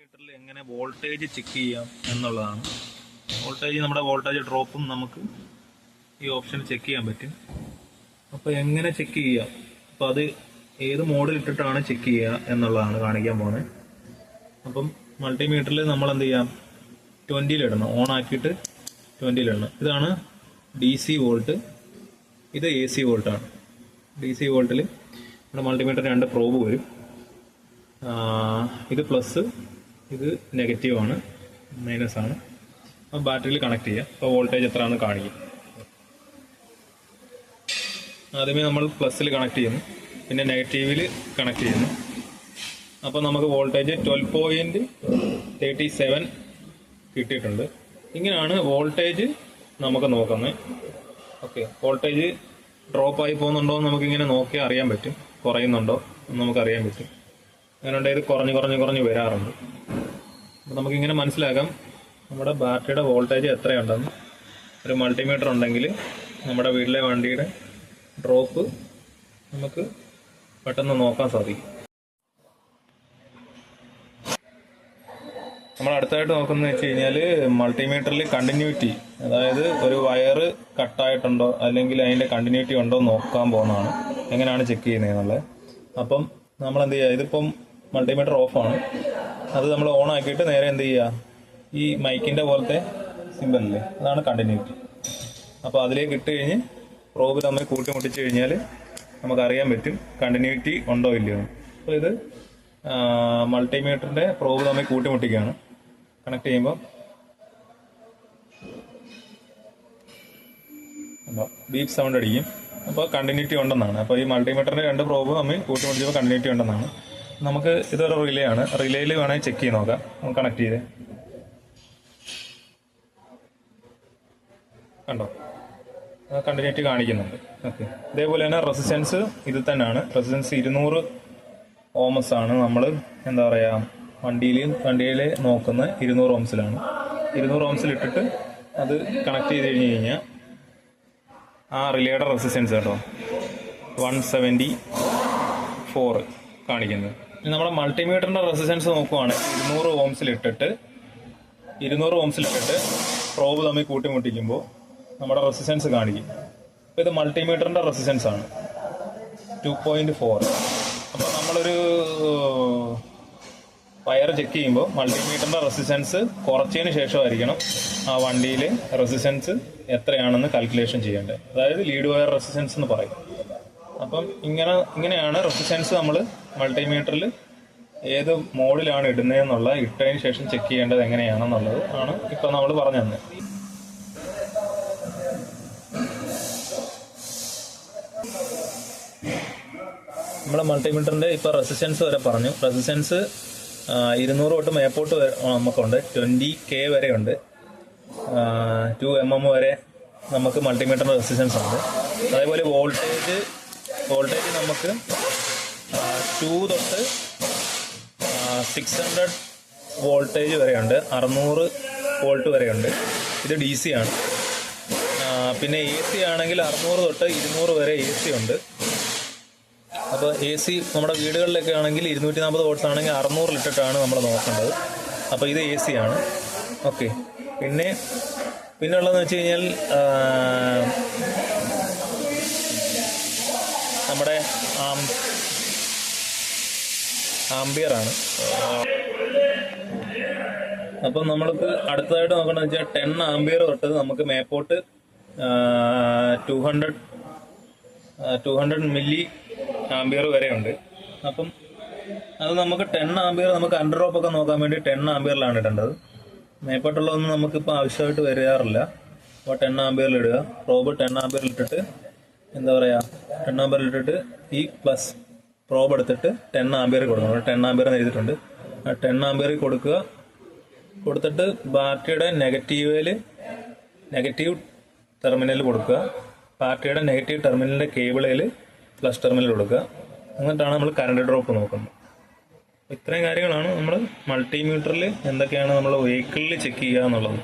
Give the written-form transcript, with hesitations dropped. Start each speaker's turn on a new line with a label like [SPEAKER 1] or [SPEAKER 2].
[SPEAKER 1] മൾട്ടിമീറ്ററിൽ എങ്ങനെ voltage check ചെയ്യാം എന്നുള്ളതാണ്. നമ്മുടെ വോൾട്ടേജ് ഡ്രോപ്പും നമുക്ക് ഈ ഓപ്ഷൻ ചെക്ക് ചെയ്യാൻ പറ്റും. അപ്പോൾ എങ്ങനെ ചെക്ക് ചെയ്യാം, അപ്പോൾ അത് ഏത് മോഡിൽ ഇട്ടിട്ടാണ് ചെക്ക് ചെയ്യുക എന്നുള്ളതാണ് കാണിക്കാൻ പോകുന്നത്. അപ്പം മൾട്ടിമീറ്ററിൽ നമ്മൾ എന്ത് ചെയ്യാം, 20-ലിടണം, ഓൺ ആക്കിയിട്ട് 20-ലിടണം. ഇതാണ് DC വോൾട്ട്, ഇത് AC വോൾട്ടാണ്. DC വോൾട്ടിൽ നമ്മുടെ മൾട്ടിമീറ്റർ 2 പ്രോബ് വരും. ഇത് പ്ലസ്, ഇത് നെഗറ്റീവാണ്, മൈനസ് ആണ്. അപ്പോൾ ബാറ്ററിയിൽ കണക്ട് ചെയ്യാം. അപ്പോൾ വോൾട്ടേജ് എത്രയാണെന്ന് കാണിക്കും. ആദ്യമേ നമ്മൾ പ്ലസ്സിൽ കണക്ട് ചെയ്യുന്നു, പിന്നെ നെഗറ്റീവിൽ കണക്ട് ചെയ്യുന്നു. അപ്പോൾ നമുക്ക് വോൾട്ടേജ് 12.37 കിട്ടിയിട്ടുണ്ട്. ഇങ്ങനെയാണ് വോൾട്ടേജ് നമുക്ക് നോക്കുന്നത്. ഓക്കെ, വോൾട്ടേജ് ഡ്രോപ്പ് ആയി പോകുന്നുണ്ടോ എന്ന് നമുക്കിങ്ങനെ നോക്കിയാൽ അറിയാൻ പറ്റും, കുറയുന്നുണ്ടോ എന്ന് നമുക്കറിയാൻ പറ്റും. അങ്ങനെ ഇത് കുറഞ്ഞ് വരാറുണ്ട്. അപ്പോൾ നമുക്കിങ്ങനെ മനസ്സിലാക്കാം നമ്മുടെ ബാറ്ററിയുടെ വോൾട്ടേജ് എത്രയുണ്ടെന്ന്. ഒരു മൾട്ടിമീറ്റർ ഉണ്ടെങ്കിൽ നമ്മുടെ വീട്ടിലെ വണ്ടിയുടെ ഡ്രോപ്പ് നമുക്ക് പെട്ടെന്ന് നോക്കാൻ സാധിക്കും. നമ്മൾ അടുത്തായിട്ട് നോക്കുന്നത് വെച്ച് കഴിഞ്ഞാൽ മൾട്ടിമീറ്ററിൽ കണ്ടിന്യൂറ്റി, അതായത് ഒരു വയറ് കട്ടായിട്ടുണ്ടോ അല്ലെങ്കിൽ അതിൻ്റെ കണ്ടിന്യൂറ്റി ഉണ്ടോ നോക്കാൻ പോകുന്നതാണ്. എങ്ങനെയാണ് ചെക്ക് ചെയ്യുന്നതെന്നുള്ളത്. അപ്പം നമ്മൾ എന്ത് ചെയ്യുക, ഇതിപ്പം മൾട്ടിമീറ്റർ ഓഫാണ്, അത് നമ്മൾ ഓൺ ആക്കിയിട്ട് നേരെ എന്ത് ചെയ്യുക, ഈ മൈക്കിൻ്റെ പോലത്തെ സിമ്പലല്ലേ, അതാണ് കണ്ടിന്യൂറ്റി. അപ്പോൾ അതിലേക്ക് ഇട്ട് കഴിഞ്ഞ് പ്രോബ് തമ്മിൽ കൂട്ടിമുട്ടിച്ച് കഴിഞ്ഞാൽ നമുക്കറിയാൻ പറ്റും കണ്ടിന്യൂറ്റി ഉണ്ടോ ഇല്ലയോ. അപ്പോൾ ഇത് മൾട്ടിമീറ്ററിൻ്റെ പ്രോബ് തമ്മിൽ കൂട്ടിമുട്ടിക്കുകയാണ്. കണക്ട് ചെയ്യുമ്പോൾ ബീപ്പ് സൗണ്ട് അടിക്കും. അപ്പോൾ കണ്ടിന്യൂറ്റി ഉണ്ടെന്നാണ്. അപ്പോൾ ഈ മൾട്ടിമീറ്ററിൻ്റെ 2 പ്രോബ് തമ്മിൽ കൂട്ടിമുട്ടിച്ചപ്പോൾ കണ്ടിന്യൂറ്റി ഉണ്ടെന്നാണ്. നമുക്ക് ഇതൊരു റിലേ ആണ്, റിലേയിൽ വേണമെങ്കിൽ ചെക്ക് ചെയ്ത് നോക്കാം. നമുക്ക് കണക്ട് ചെയ്ത് കണ്ടോ, കണ്ടിന്യൂറ്റി കാണിക്കുന്നുണ്ട്. ഓക്കെ, ഇതേപോലെ തന്നെ റെസിസ്റ്റൻസ് ഇതിൽ തന്നെയാണ്. റെസിസ്റ്റൻസ് 200 ഓംസ് ആണ്. നമ്മൾ എന്താ പറയുക, വണ്ടിയിൽ നോക്കുന്ന 200 ഓംസിലാണ്. 200 ഓംസിൽ ഇട്ടിട്ട് അത് കണക്ട് ചെയ്ത് കഴിഞ്ഞാൽ ആ റിലേയുടെ റെസിസ്റ്റൻസ് കേട്ടോ 174 കാണിക്കുന്നത്. നമ്മുടെ മൾട്ടിമീറ്ററിൻ്റെ റെസിസ്റ്റൻസ് നോക്കുവാണെങ്കിൽ 200 ഓംസിലിട്ടിട്ട് പ്രോബ് തമ്മിൽ കൂട്ടിമുട്ടിക്കുമ്പോൾ നമ്മുടെ റെസിസ്റ്റൻസ് കാണിക്കും. അപ്പോൾ ഇത് മൾട്ടിമീറ്ററിൻ്റെ റെസിസ്റ്റൻസ് ആണ് 2.4. അപ്പോൾ നമ്മളൊരു വയർ ചെക്ക് ചെയ്യുമ്പോൾ മൾട്ടിമീറ്ററിൻ്റെ റെസിസ്റ്റൻസ് കുറച്ചതിന് ശേഷമായിരിക്കണം ആ വണ്ടിയിൽ റെസിസ്റ്റൻസ് എത്രയാണെന്ന് കാൽക്കുലേഷൻ ചെയ്യേണ്ടത്. അതായത് ലീഡ് വയർ റെസിസ്റ്റൻസ് എന്ന് പറയും. അപ്പം ഇങ്ങനെയാണ് റെസിസ്റ്റൻസ് നമ്മൾ മൾട്ടിമീറ്ററിൽ ഏത് മോഡിലാണ് ഇടുന്നതെന്നുള്ള ഇട്ടതിന് ശേഷം ചെക്ക് ചെയ്യേണ്ടത് എങ്ങനെയാണെന്നുള്ളത് ആണ് ഇപ്പം നമ്മൾ പറഞ്ഞു തന്നെ. നമ്മൾ മൾട്ടിമീറ്ററിൻ്റെ ഇപ്പോൾ റെസിസ്റ്റൻസ് വരെ പറഞ്ഞു. റെസിസ്റ്റൻസ് 200 തൊട്ട് മേപ്പോട്ട് നമുക്കുണ്ട്, 20K വരെ ഉണ്ട്, 2 mm വരെ നമുക്ക് മൾട്ടിമീറ്ററിൻ്റെ റെസിസ്റ്റൻസ് ഉണ്ട്. അതേപോലെ വോൾട്ടേജ് നമുക്ക് 2 തൊട്ട് 600 വോൾട്ടേജ് വരെയുണ്ട്, 600 വോൾട്ട് വരെയുണ്ട്. ഇത് DC ആണ്. പിന്നെ AC ആണെങ്കിൽ 600 തൊട്ട് 200 വരെ AC ഉണ്ട്. അപ്പോൾ AC നമ്മുടെ വീടുകളിലൊക്കെ ആണെങ്കിൽ 240 വോൾട്ട്സ് ആണെങ്കിൽ 600 ഇട്ടിട്ടാണ് നമ്മൾ നോക്കേണ്ടത്. അപ്പോൾ ഇത് AC ആണ്. ഓക്കെ, പിന്നെ ഉള്ളതെന്ന് വെച്ച് കഴിഞ്ഞാൽ നമ്മുടെ ആംബിയറാണ്. അപ്പം നമ്മൾക്ക് അടുത്തതായിട്ട് നോക്കണമെന്ന് വെച്ചാൽ 10 ആംബിയർ തൊട്ട് നമുക്ക് മേപ്പോട്ട് 200 മില്ലി ആംബിയർ വരെ ഉണ്ട്. അപ്പം അത് നമുക്ക് 10 ആംബിയർ നമുക്ക് അണ്ടർ ഡ്രോപ്പ് ഒക്കെ നോക്കാൻ വേണ്ടി 10 ആംബിയറിലാണ് ഇടേണ്ടത്. മേപ്പോട്ടുള്ളതൊന്നും നമുക്കിപ്പോൾ ആവശ്യമായിട്ട് വരാറില്ല. അപ്പോൾ 10 ആംബിയറിൽ ഇടുക. പ്രോബ് 10 ആംബിയറിൽ ഇട്ടിട്ട് എന്താ പറയുക, 10 ആംബിയറിൽ ഇട്ടിട്ട് ഈ പ്ലസ് പ്രോബ് എടുത്തിട്ട് 10 ആംബിയർ കൊടുക്കണം. 10 ആംബിയർ എഴുതിയിട്ടുണ്ട്. ആ 10 ആംബിയറിൽ കൊടുത്തിട്ട് ബാറ്ററിയുടെ നെഗറ്റീവ് ടെർമിനൽ കൊടുക്കുക. ബാറ്ററിയുടെ നെഗറ്റീവ് ടെർമിനലിൻ്റെ കേബിളിൽ പ്ലസ് ടെർമിനൽ കൊടുക്കുക. എന്നിട്ടാണ് നമ്മൾ കറണ്ട് ഡ്രോപ്പ് നോക്കുന്നത്. ഇത്രയും കാര്യങ്ങളാണ് നമ്മൾ മൾട്ടിമീറ്ററിൽ എന്തൊക്കെയാണ് നമ്മൾ വെഹിക്കിളിൽ ചെക്ക് ചെയ്യുക എന്നുള്ളത്.